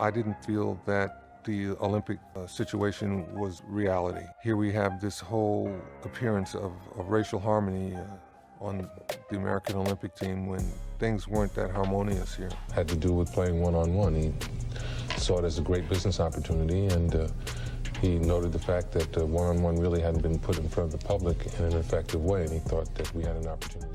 I didn't feel that the Olympic situation was reality. Here we have this whole appearance of racial harmony on the American Olympic team when things weren't that harmonious here. Had to do with playing one-on-one. He saw it as a great business opportunity, and he noted the fact that one-on-one really hadn't been put in front of the public in an effective way, and he thought that we had an opportunity.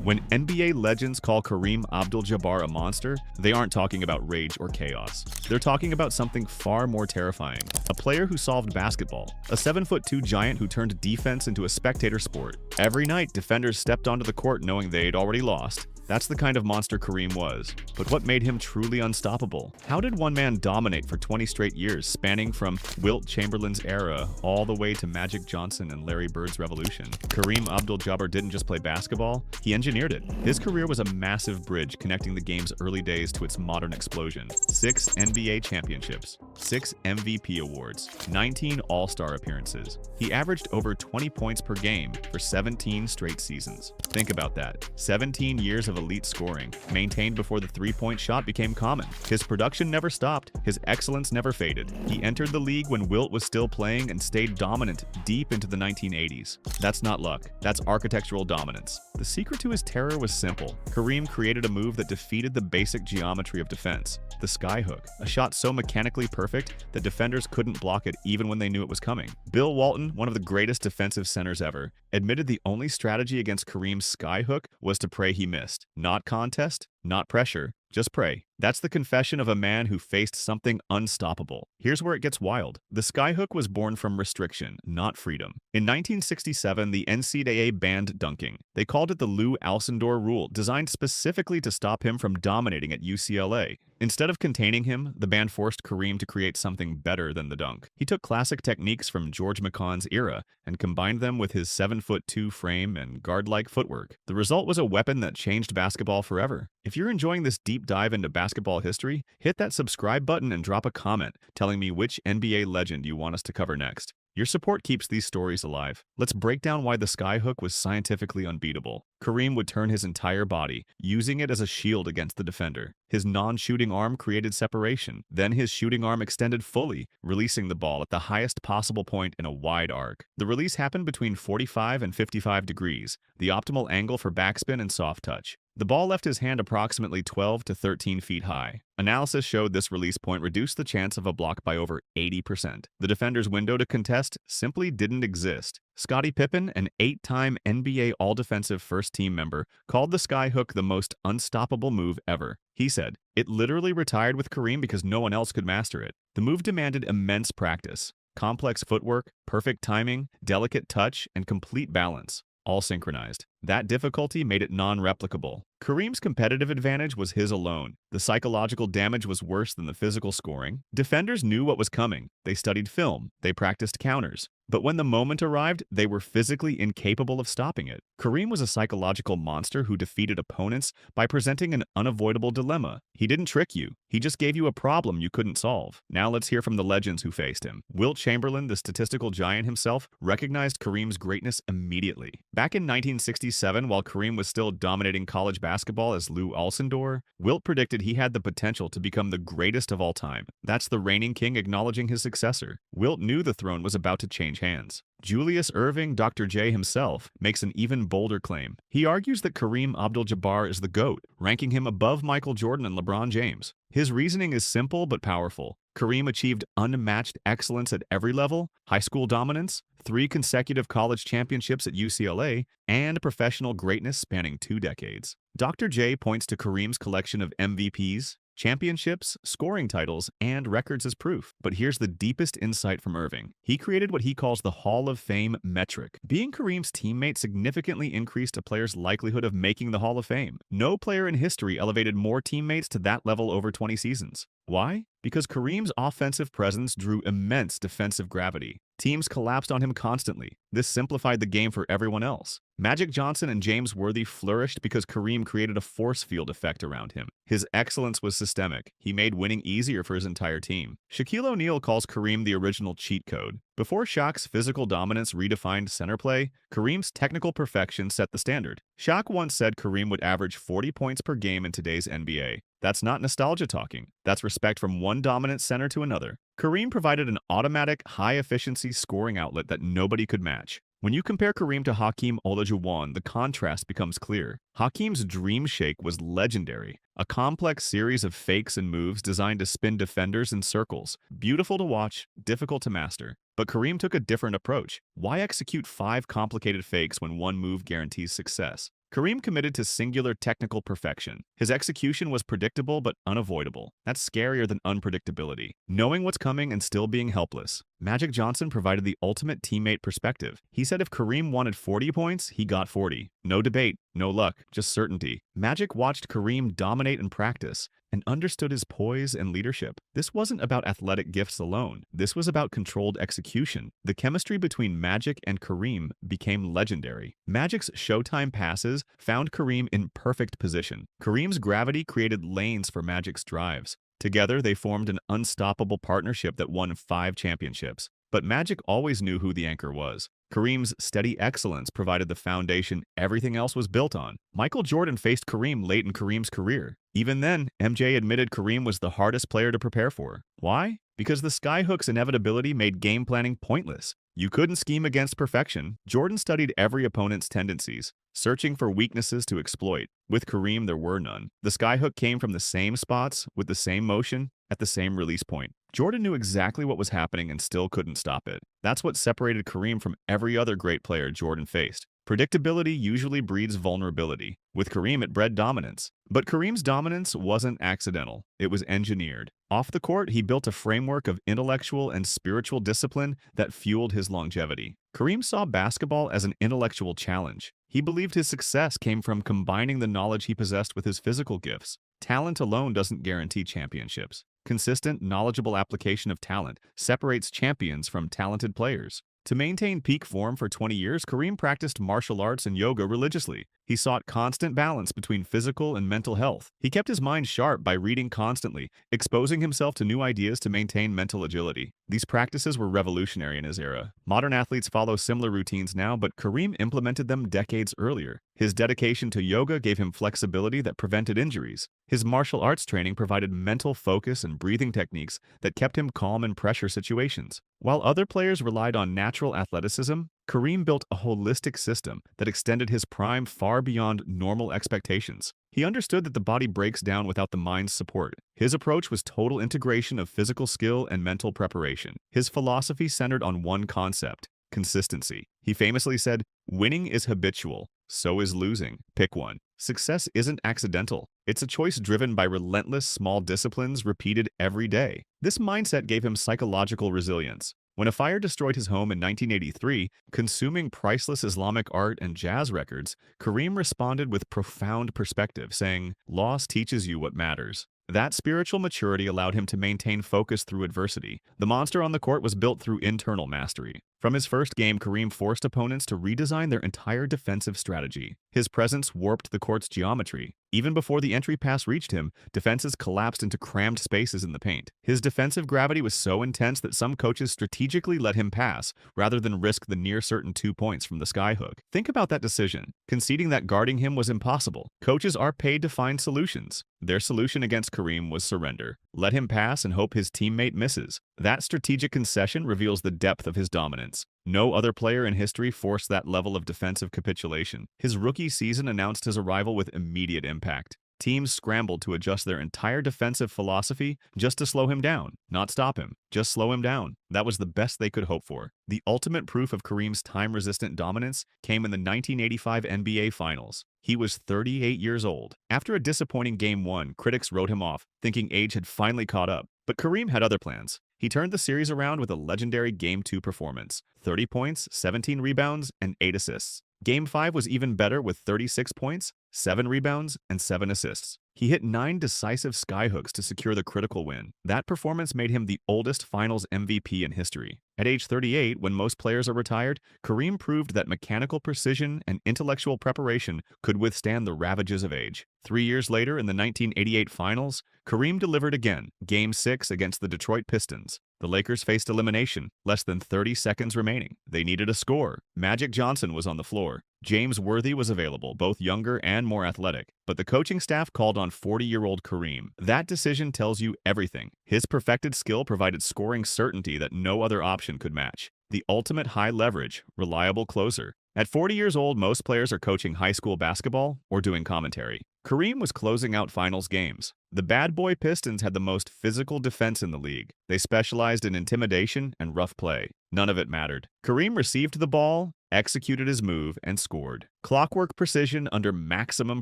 When NBA legends call Kareem Abdul-Jabbar a monster, they aren't talking about rage or chaos. They're talking about something far more terrifying. A player who solved basketball. A 7'2" giant who turned defense into a spectator sport. Every night, defenders stepped onto the court knowing they'd already lost. That's the kind of monster Kareem was. But what made him truly unstoppable? How did one man dominate for 20 straight years, spanning from Wilt Chamberlain's era all the way to Magic Johnson and Larry Bird's revolution? Kareem Abdul-Jabbar didn't just play basketball, he engineered it. His career was a massive bridge connecting the game's early days to its modern explosion. 6 NBA championships, 6 MVP awards, 19 All-Star appearances. He averaged over 20 points per game for 17 straight seasons. Think about that. 17 years of elite scoring, maintained before the three-point shot became common. His production never stopped, his excellence never faded. He entered the league when Wilt was still playing and stayed dominant deep into the 1980s. That's not luck, that's architectural dominance. The secret to his terror was simple. Kareem created a move that defeated the basic geometry of defense. The skyhook, a shot so mechanically perfect that defenders couldn't block it even when they knew it was coming. Bill Walton, one of the greatest defensive centers ever, admitted the only strategy against Kareem's skyhook was to pray he missed. Not contest, not pressure, just pray. That's the confession of a man who faced something unstoppable. Here's where it gets wild. The skyhook was born from restriction, not freedom. In 1967, the NCAA banned dunking. They called it the Lou Alcindor rule, designed specifically to stop him from dominating at UCLA. Instead of containing him, the ban forced Kareem to create something better than the dunk. He took classic techniques from George McConn's era and combined them with his 7'2" frame and guard-like footwork. The result was a weapon that changed basketball forever. If you're enjoying this deep dive into basketball history, hit that subscribe button and drop a comment telling me which NBA legend you want us to cover next. Your support keeps these stories alive. Let's break down why the skyhook was scientifically unbeatable. Kareem would turn his entire body, using it as a shield against the defender. His non-shooting arm created separation. Then his shooting arm extended fully, releasing the ball at the highest possible point in a wide arc. The release happened between 45 and 55 degrees, the optimal angle for backspin and soft touch. The ball left his hand approximately 12 to 13 feet high. Analysis showed this release point reduced the chance of a block by over 80%. The defender's window to contest simply didn't exist. Scottie Pippen, an 8-time NBA All-Defensive first-team member, called the skyhook the most unstoppable move ever. He said, "It literally retired with Kareem because no one else could master it." The move demanded immense practice, complex footwork, perfect timing, delicate touch, and complete balance, all synchronized. That difficulty made it non-replicable. Kareem's competitive advantage was his alone. The psychological damage was worse than the physical scoring. Defenders knew what was coming. They studied film. They practiced counters. But when the moment arrived, they were physically incapable of stopping it. Kareem was a psychological monster who defeated opponents by presenting an unavoidable dilemma. He didn't trick you. He just gave you a problem you couldn't solve. Now let's hear from the legends who faced him. Wilt Chamberlain, the statistical giant himself, recognized Kareem's greatness immediately. Back in 1967, while Kareem was still dominating college basketball as Lou Alcindor, Wilt predicted he had the potential to become the greatest of all time. That's the reigning king acknowledging his successor. Wilt knew the throne was about to change hands. Julius Erving, Dr. J himself, makes an even bolder claim. He argues that Kareem Abdul-Jabbar is the GOAT, ranking him above Michael Jordan and LeBron James. His reasoning is simple but powerful. Kareem achieved unmatched excellence at every level, high school dominance, 3 consecutive college championships at UCLA, and professional greatness spanning 2 decades. Dr. J points to Kareem's collection of MVPs, championships, scoring titles, and records as proof. But here's the deepest insight from Erving. He created what he calls the Hall of Fame metric. Being Kareem's teammate significantly increased a player's likelihood of making the Hall of Fame. No player in history elevated more teammates to that level over 20 seasons. Why? Because Kareem's offensive presence drew immense defensive gravity. Teams collapsed on him constantly. This simplified the game for everyone else. Magic Johnson and James Worthy flourished because Kareem created a force field effect around him. His excellence was systemic. He made winning easier for his entire team. Shaquille O'Neal calls Kareem the original cheat code. Before Shaq's physical dominance redefined center play, Kareem's technical perfection set the standard. Shaq once said Kareem would average 40 points per game in today's NBA. That's not nostalgia talking. That's respect from one dominant center to another. Kareem provided an automatic, high-efficiency scoring outlet that nobody could match. When you compare Kareem to Hakeem Olajuwon, the contrast becomes clear. Hakeem's dream shake was legendary, a complex series of fakes and moves designed to spin defenders in circles. Beautiful to watch, difficult to master. But Kareem took a different approach. Why execute 5 complicated fakes when one move guarantees success? Kareem committed to singular technical perfection. His execution was predictable but unavoidable. That's scarier than unpredictability. Knowing what's coming and still being helpless. Magic Johnson provided the ultimate teammate perspective. He said if Kareem wanted 40 points, he got 40. No debate, no luck, just certainty. Magic watched Kareem dominate in practice and understood his poise and leadership. This wasn't about athletic gifts alone. This was about controlled execution. The chemistry between Magic and Kareem became legendary. Magic's Showtime passes found Kareem in perfect position. Kareem's gravity created lanes for Magic's drives. Together, they formed an unstoppable partnership that won 5 championships. But Magic always knew who the anchor was. Kareem's steady excellence provided the foundation everything else was built on. Michael Jordan faced Kareem late in Kareem's career. Even then, MJ admitted Kareem was the hardest player to prepare for. Why? Because the skyhook's inevitability made game planning pointless. You couldn't scheme against perfection. Jordan studied every opponent's tendencies, searching for weaknesses to exploit. With Kareem, there were none. The skyhook came from the same spots, with the same motion, at the same release point. Jordan knew exactly what was happening and still couldn't stop it. That's what separated Kareem from every other great player Jordan faced. Predictability usually breeds vulnerability. With Kareem, it bred dominance. But Kareem's dominance wasn't accidental. It was engineered. Off the court, he built a framework of intellectual and spiritual discipline that fueled his longevity. Kareem saw basketball as an intellectual challenge. He believed his success came from combining the knowledge he possessed with his physical gifts. Talent alone doesn't guarantee championships. Consistent, knowledgeable application of talent separates champions from talented players. To maintain peak form for 20 years, Kareem practiced martial arts and yoga religiously. He sought constant balance between physical and mental health. He kept his mind sharp by reading constantly, exposing himself to new ideas to maintain mental agility. These practices were revolutionary in his era. Modern athletes follow similar routines now, but Kareem implemented them decades earlier. His dedication to yoga gave him flexibility that prevented injuries. His martial arts training provided mental focus and breathing techniques that kept him calm in pressure situations. While other players relied on natural athleticism, Kareem built a holistic system that extended his prime far beyond normal expectations. He understood that the body breaks down without the mind's support. His approach was total integration of physical skill and mental preparation. His philosophy centered on one concept: consistency. He famously said, "Winning is habitual, so is losing. Pick one." Success isn't accidental. It's a choice driven by relentless small disciplines repeated every day. This mindset gave him psychological resilience. When a fire destroyed his home in 1983, consuming priceless Islamic art and jazz records, Kareem responded with profound perspective, saying, "Loss teaches you what matters." That spiritual maturity allowed him to maintain focus through adversity. The monster on the court was built through internal mastery. From his first game, Kareem forced opponents to redesign their entire defensive strategy. His presence warped the court's geometry. Even before the entry pass reached him, defenses collapsed into crammed spaces in the paint. His defensive gravity was so intense that some coaches strategically let him pass, rather than risk the near-certain 2 points from the skyhook. Think about that decision. Conceding that guarding him was impossible. Coaches are paid to find solutions. Their solution against Kareem was surrender. Let him pass and hope his teammate misses. That strategic concession reveals the depth of his dominance. No other player in history forced that level of defensive capitulation. His rookie season announced his arrival with immediate impact. Teams scrambled to adjust their entire defensive philosophy just to slow him down, not stop him, just slow him down. That was the best they could hope for. The ultimate proof of Kareem's time-resistant dominance came in the 1985 NBA Finals. He was 38 years old. After a disappointing Game 1, critics wrote him off, thinking age had finally caught up. But Kareem had other plans. He turned the series around with a legendary Game 2 performance: 30 points, 17 rebounds, and 8 assists. Game 5 was even better with 36 points, 7 rebounds, and 7 assists. He hit 9 decisive skyhooks to secure the critical win. That performance made him the oldest Finals MVP in history. At age 38, when most players are retired, Kareem proved that mechanical precision and intellectual preparation could withstand the ravages of age. 3 years later, in the 1988 Finals, Kareem delivered again, Game 6 against the Detroit Pistons. The Lakers faced elimination, less than 30 seconds remaining. They needed a score. Magic Johnson was on the floor. James Worthy was available, both younger and more athletic, but the coaching staff called on 40-year-old Kareem. That decision tells you everything. His perfected skill provided scoring certainty that no other option could match. The ultimate high-leverage, reliable closer. At 40 years old, most players are coaching high school basketball or doing commentary. Kareem was closing out finals games. The bad boy Pistons had the most physical defense in the league. They specialized in intimidation and rough play. None of it mattered. Kareem received the ball, executed his move, and scored. Clockwork precision under maximum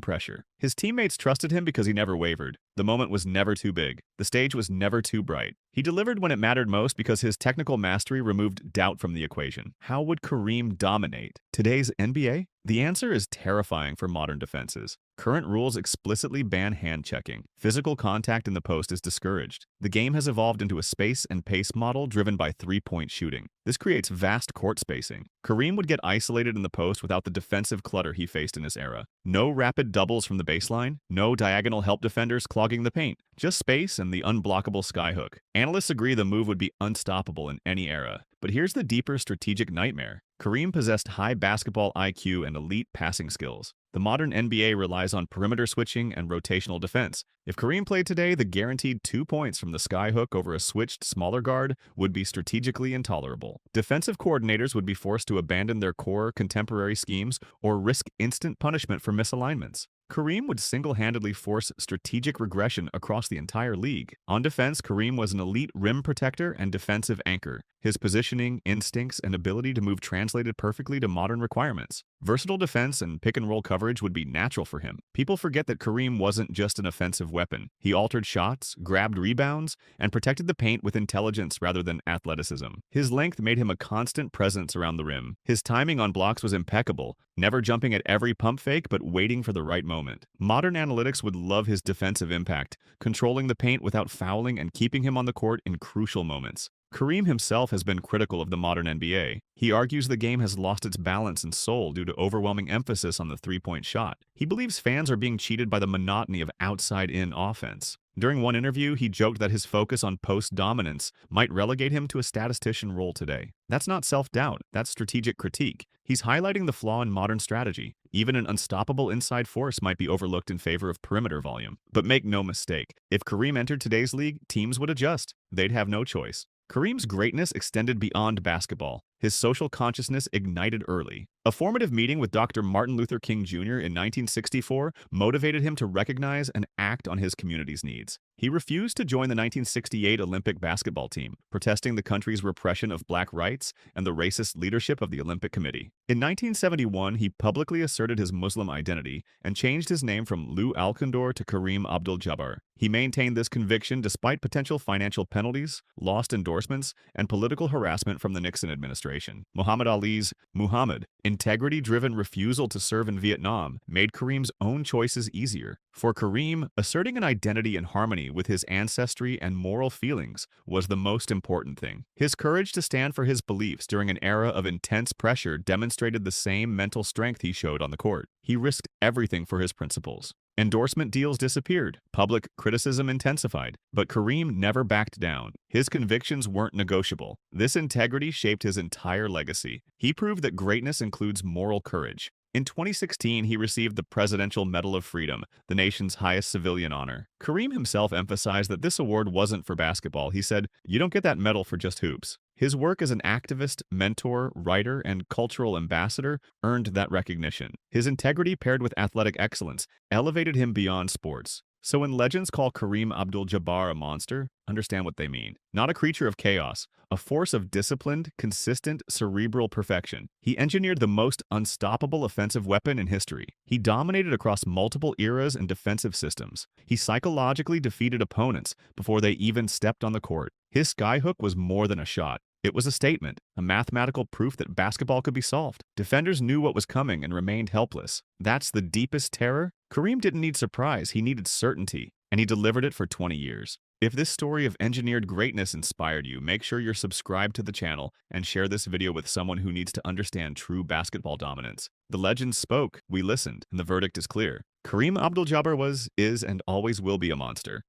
pressure. His teammates trusted him because he never wavered. The moment was never too big. The stage was never too bright. He delivered when it mattered most because his technical mastery removed doubt from the equation. How would Kareem dominate today's NBA? The answer is terrifying for modern defenses. Current rules explicitly ban hand-checking. Physical contact in the post is discouraged. The game has evolved into a space and pace model driven by three-point shooting. This creates vast court spacing. Kareem would get isolated in the post without the defensive clutter he faced in this era. No rapid doubles from the baseline, no diagonal help defenders clogging the paint, just space and the unblockable skyhook. Analysts agree the move would be unstoppable in any era. But here's the deeper strategic nightmare. Kareem possessed high basketball IQ and elite passing skills. The modern NBA relies on perimeter switching and rotational defense. If Kareem played today, the guaranteed 2 points from the skyhook over a switched smaller guard would be strategically intolerable. Defensive coordinators would be forced to abandon their core contemporary schemes or risk instant punishment for misalignments. Kareem would single-handedly force strategic regression across the entire league. On defense, Kareem was an elite rim protector and defensive anchor. His positioning, instincts, and ability to move translated perfectly to modern requirements. Versatile defense and pick-and-roll coverage would be natural for him. People forget that Kareem wasn't just an offensive weapon. He altered shots, grabbed rebounds, and protected the paint with intelligence rather than athleticism. His length made him a constant presence around the rim. His timing on blocks was impeccable, never jumping at every pump fake but waiting for the right moment. Modern analytics would love his defensive impact, controlling the paint without fouling and keeping him on the court in crucial moments. Kareem himself has been critical of the modern NBA. He argues the game has lost its balance and soul due to overwhelming emphasis on the three-point shot. He believes fans are being cheated by the monotony of outside-in offense. During one interview, he joked that his focus on post-dominance might relegate him to a statistician role today. That's not self-doubt, that's strategic critique. He's highlighting the flaw in modern strategy. Even an unstoppable inside force might be overlooked in favor of perimeter volume. But make no mistake, if Kareem entered today's league, teams would adjust. They'd have no choice. Kareem's greatness extended beyond basketball. His social consciousness ignited early. A formative meeting with Dr. Martin Luther King Jr. in 1964 motivated him to recognize and act on his community's needs. He refused to join the 1968 Olympic basketball team, protesting the country's repression of black rights and the racist leadership of the Olympic Committee. In 1971, he publicly asserted his Muslim identity and changed his name from Lou Alcindor to Kareem Abdul-Jabbar. He maintained this conviction despite potential financial penalties, lost endorsements, and political harassment from the Nixon administration. Muhammad Ali's Muhammad, integrity-driven refusal to serve in Vietnam, made Kareem's own choices easier. For Kareem, asserting an identity in harmony with his ancestry and moral feelings was the most important thing. His courage to stand for his beliefs during an era of intense pressure demonstrated the same mental strength he showed on the court. He risked everything for his principles. Endorsement deals disappeared, public criticism intensified, but Kareem never backed down. His convictions weren't negotiable. This integrity shaped his entire legacy. He proved that greatness includes moral courage. In 2016, he received the Presidential Medal of Freedom, the nation's highest civilian honor. Kareem himself emphasized that this award wasn't for basketball. He said, "You don't get that medal for just hoops." His work as an activist, mentor, writer, and cultural ambassador earned that recognition. His integrity paired with athletic excellence elevated him beyond sports. So when legends call Kareem Abdul-Jabbar a monster, understand what they mean. Not a creature of chaos, a force of disciplined, consistent, cerebral perfection. He engineered the most unstoppable offensive weapon in history. He dominated across multiple eras and defensive systems. He psychologically defeated opponents before they even stepped on the court. His skyhook was more than a shot. It was a statement, a mathematical proof that basketball could be solved. Defenders knew what was coming and remained helpless. That's the deepest terror. Kareem didn't need surprise, he needed certainty, and he delivered it for 20 years. If this story of engineered greatness inspired you, make sure you're subscribed to the channel and share this video with someone who needs to understand true basketball dominance. The legends spoke, we listened, and the verdict is clear. Kareem Abdul-Jabbar was, is, and always will be a monster.